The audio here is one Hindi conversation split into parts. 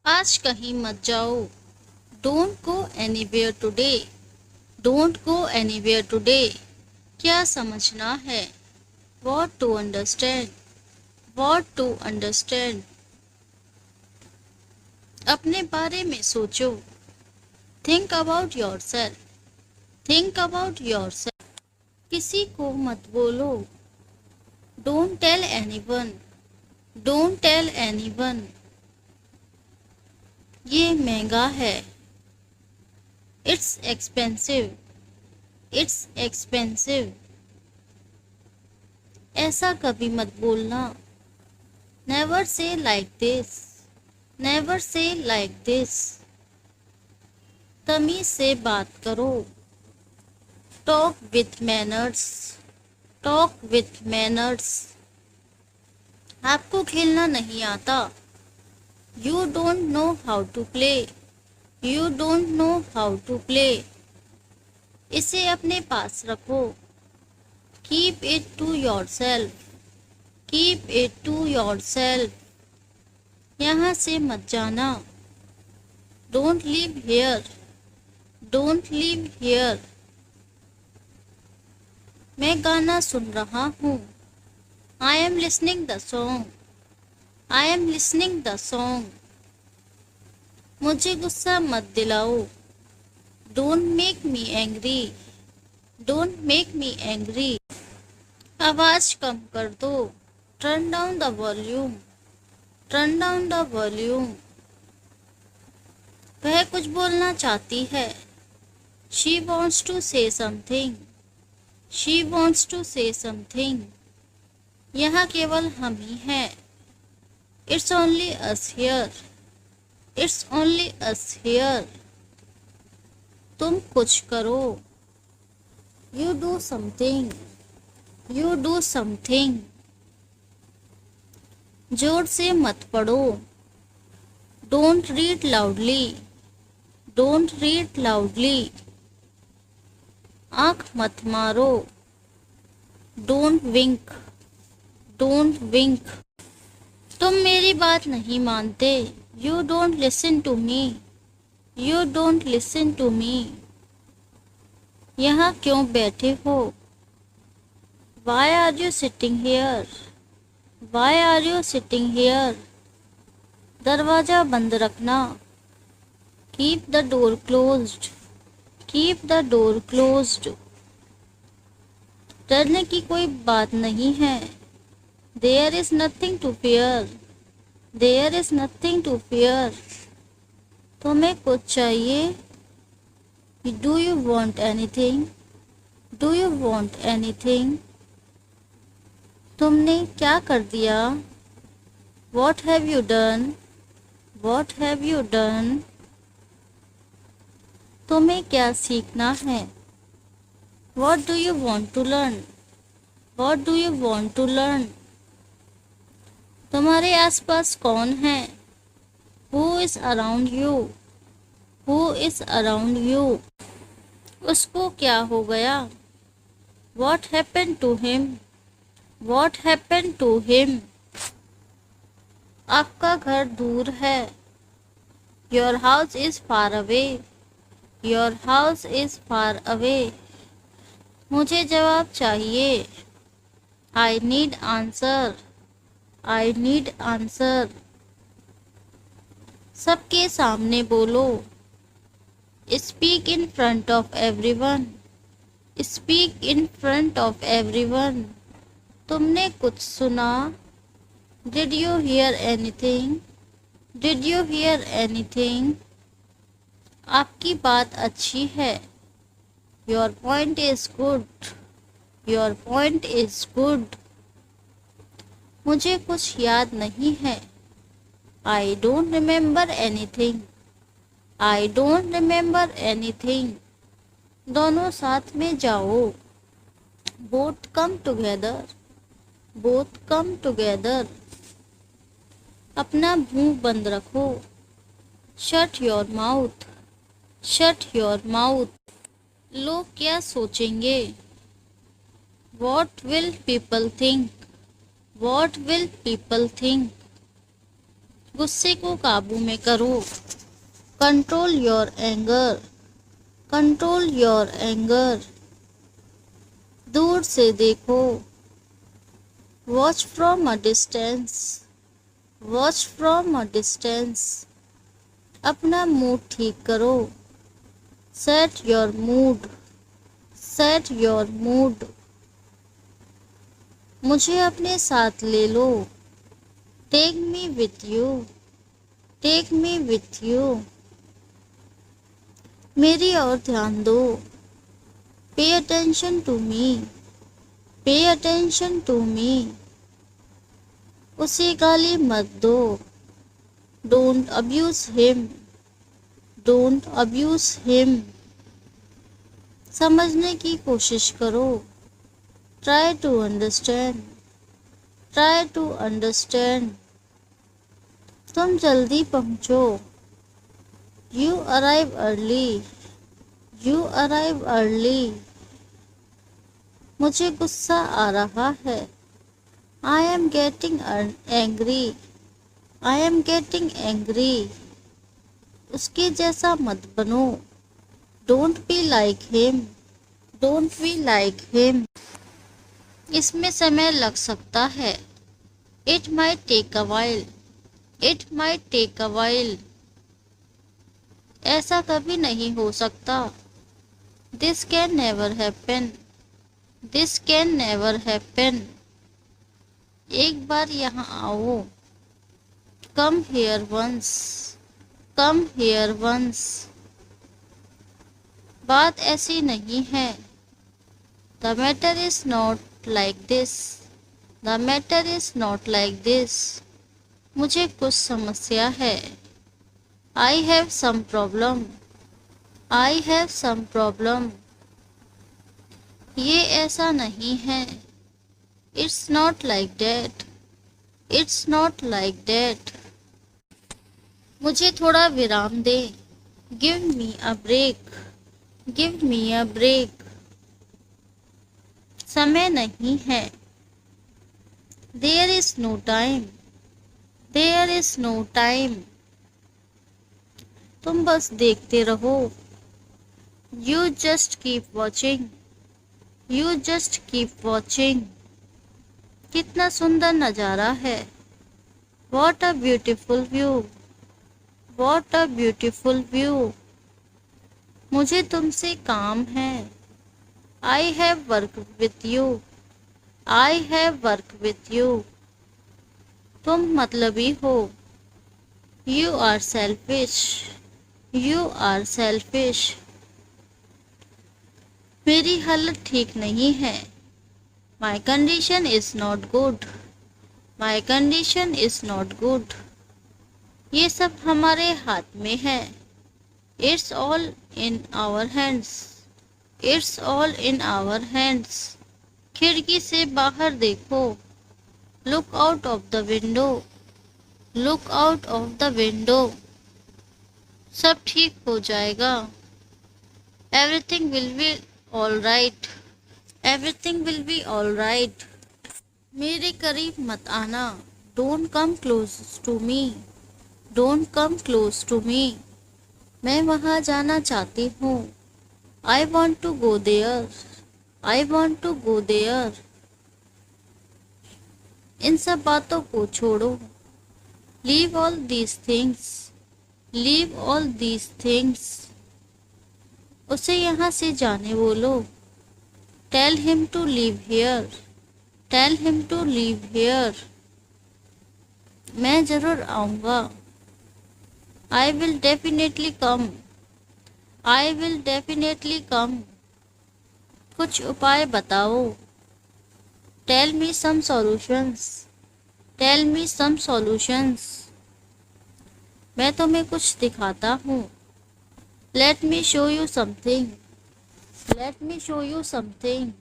आज कहीं मत जाओ। Don't go anywhere today. Don't go anywhere today. क्या समझना है? What to understand. What to understand. अपने बारे में सोचो। Think about yourself. Think about yourself. किसी को मत बोलो। Don't tell anyone. Don't tell anyone. ये महंगा है। It's expensive. It's expensive. ऐसा कभी मत बोलना। Never say like this. Never say like this. तमीज से बात करो। Talk with manners. Talk with manners. आपको खेलना नहीं आता। You don't know how to play. You don't know how to play. इसे अपने पास रखो। Keep it to yourself. Keep it to yourself. यहाँ से मत जाना। Don't leave here. Don't leave here. मैं गाना सुन रहा हूँ। I am listening the song. I am listening the song. मुझे गुस्सा मत दिलाओ। Don't make me angry. Don't make me angry. आवाज कम कर दो। Turn down the volume. Turn down the volume. वह कुछ बोलना चाहती है। She wants to say something. She wants to say something. यहाँ केवल हम ही हैं। It's only us here. It's only us here. तुम कुछ करो। You do something. You do something. जोर से मत पढ़ो। Don't read loudly. Don't read loudly. आंख मत मारो। Don't wink. Don't wink. तुम मेरी बात नहीं मानते। You don't listen to me. You don't listen to me. यहाँ क्यों बैठे हो? Why are you sitting here? Why are you sitting here? दरवाजा बंद रखना। Keep the door closed. Keep the door closed. डरने की कोई बात नहीं है। There is nothing to fear. There is nothing to fear. तुम्हें कुछ चाहिए? Do you want anything? Do you want anything? तुमने क्या कर दिया? What have you done? What have you done? तुम्हें क्या सीखना है? What do you want to learn? What do you want to learn? तुम्हारे आसपास कौन है? Who is around you? Who is around you? उसको क्या हो गया? What happened to him? What happened to him? आपका घर दूर है। Your house is far away. Your house is far away. मुझे जवाब चाहिए। I need answer. I need answer. सबके सामने बोलो। Speak in front of everyone. Speak in front of everyone. तुमने कुछ सुना? Did you hear anything? Did you hear anything? आपकी बात अच्छी है। Your point is good. Your point is good. मुझे कुछ याद नहीं है। I don't remember anything. I don't remember anything. दोनों साथ में जाओ। Both come together. Both come together. अपना मुंह बंद रखो। Shut your mouth. Shut your mouth. लोग क्या सोचेंगे? What will people think? What will people think? गुस्से को काबू में करो। Control your anger, control your anger. दूर से देखो। Watch from a distance, watch from a distance. अपना मूड ठीक करो। Set your mood, set your mood. मुझे अपने साथ ले लो। Take me with you, take me with you. मेरी ओर ध्यान दो। Pay attention to me, pay attention to me. उसे गाली मत दो। Don't abuse him, don't abuse him. समझने की कोशिश करो। Try to understand, try to understand. तुम जल्दी पहुंचो। You arrive early, you arrive early. मुझे गुस्सा आ रहा है। I am getting angry, I am getting angry. उसके जैसा मत बनो। Don't be like him, don't be like him. इसमें समय लग सकता है। It might take a while, it might take a while. ऐसा कभी नहीं हो सकता। This can never happen, this can never happen. एक बार यहाँ आओ। Come here once, come here once. बात ऐसी नहीं है। The matter is not like this, the matter is not like this. मुझे कुछ समस्या है। I have some problem, I have some problem. ये ऐसा नहीं है। It's not like that, it's not like that. मुझे थोड़ा विराम दे। Give me a break, give me a break. समय नहीं है। There is no time, there is no time. तुम बस देखते रहो। You just keep watching, you just keep watching. कितना सुंदर नज़ारा है। What a beautiful view, what a beautiful view. मुझे तुमसे काम है। I have work with you, I have work with you. तुम मतलबी हो। You are selfish, you are selfish. मेरी हालत ठीक नहीं है। My condition is not good, my condition is not good. ये सब हमारे हाथ में है। It's all in our hands, it's all in our hands. खिड़की से बाहर देखो। Look out of the window, look out of the window. सब ठीक हो जाएगा। Everything will be all right, everything will be all right. मेरे करीब मत आना। Don't come close to me, don't come close to me. मैं वहाँ जाना चाहती हूँ। आई want to go there, I want to go there. इन सब बातों को छोड़ो। Leave all these things, leave all these things. उसे यहाँ से जाने बोलो। Tell him to leave here, tell him to leave here. मैं जरूर आऊँगा। I will definitely come, I will definitely come. कुछ उपाय बताओ। Tell me some solutions, tell me some solutions. मैं तुम्हें कुछ दिखाता हूँ। Let me show you something, late me show you something.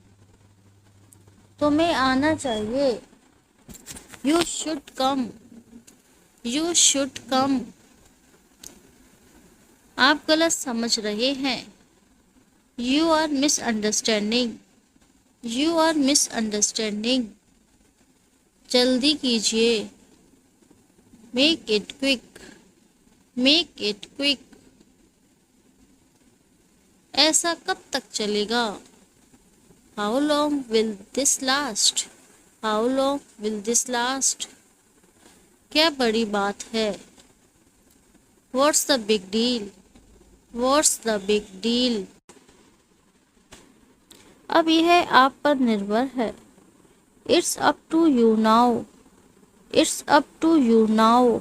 तुम्हें आना चाहिए। You should come, you should come. आप गलत समझ रहे हैं। You are misunderstanding, you are misunderstanding. जल्दी कीजिए। Make it quick, make it quick. ऐसा कब तक चलेगा? How long will this last, how long will this last. क्या बड़ी बात है? What's the big deal, what's the big deal. अब यह आप पर निर्भर है। It's up to you now, it's up to you now.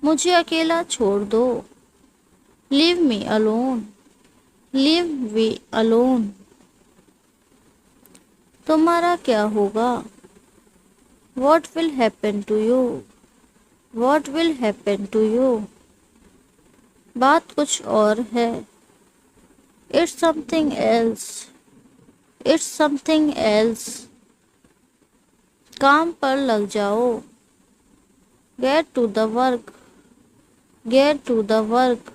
मुझे अकेला छोड़ दो, leave me alone, leave me alone. तुम्हारा क्या होगा? What will happen to you? What will happen to you? बात कुछ और है। It's something else, it's something else। काम पर लग जाओ। Get to the work, get to the work।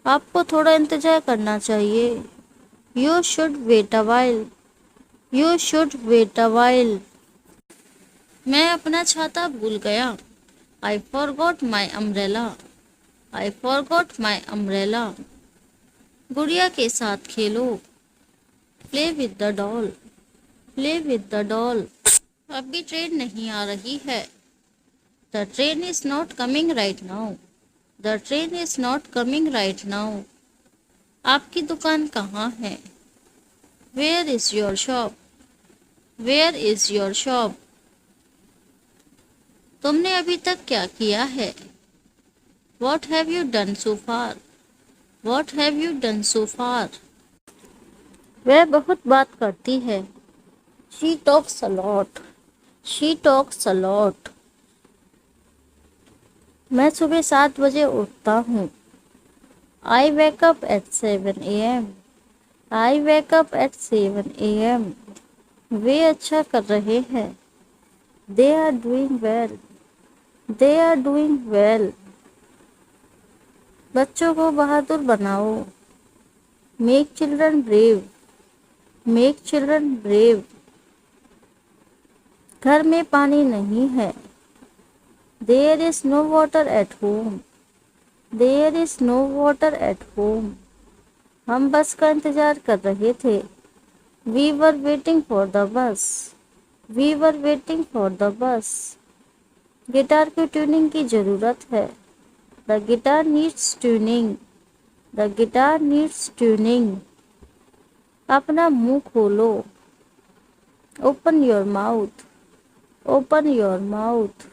आपको थोड़ा इंतजार करना चाहिए। You should wait a while, you should wait a while। मैं अपना छाता भूल गया। I forgot my umbrella, I forgot my umbrella। गुड़िया के साथ खेलो। Play with the doll, play with the doll। अभी ट्रेन नहीं आ रही है। The train is not coming right now, the train is not coming right now। आपकी दुकान कहाँ है? Where is your shop, where is your shop। तुमने अभी तक क्या किया है? What have you done so far, what have you done so far। वह बहुत बात करती है। She talks a lot, she talks a lot। मैं सुबह 7 बजे उठता हूँ। I wake up at 7 a.m, I wake up at 7 a.m। वे अच्छा कर रहे हैं। They are doing well, they are doing well। बच्चों को बहादुर बनाओ। Make children brave, make children brave। घर में पानी नहीं है। There is no water at home, there is no water at home। हम बस का इंतजार कर रहे थे। We were waiting for the bus, we were waiting for the bus। Guitar की ट्यूनिंग की ज़रूरत है। The guitar needs tuning, the guitar needs tuning। अपना मुंह खोलो। Open your mouth, open your mouth।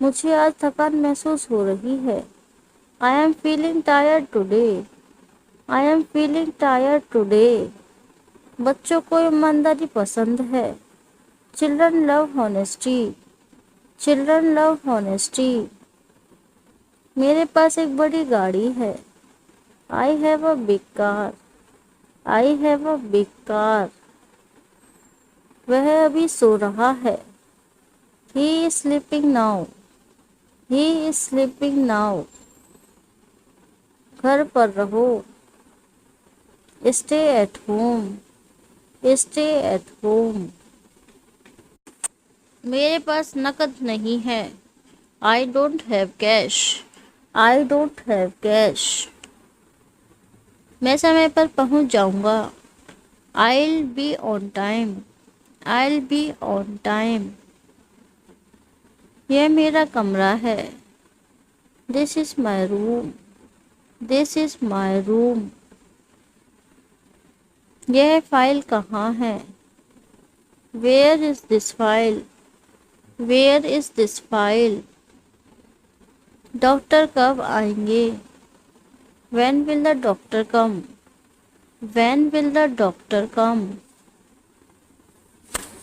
मुझे आज थकान महसूस हो रही है। I am feeling tired today, I am feeling tired today। बच्चों को ईमानदारी पसंद है। Children love honesty, children love honesty। मेरे पास एक बड़ी गाड़ी है। I have a big car, I have a big car। वह अभी सो रहा है। He is sleeping now, he is sleeping now। घर पर रहो। Stay at home, stay at home। मेरे पास नकद नहीं है। I don't have cash, I don't have cash। मैं समय पर पहुंच जाऊंगा। I'll be on time, I'll be on time। यह मेरा कमरा है। This is my room, this is my room। यह फाइल कहाँ है? Where is this file, where is this file। Doctor कब आएंगे? When will the doctor come, when will the doctor come।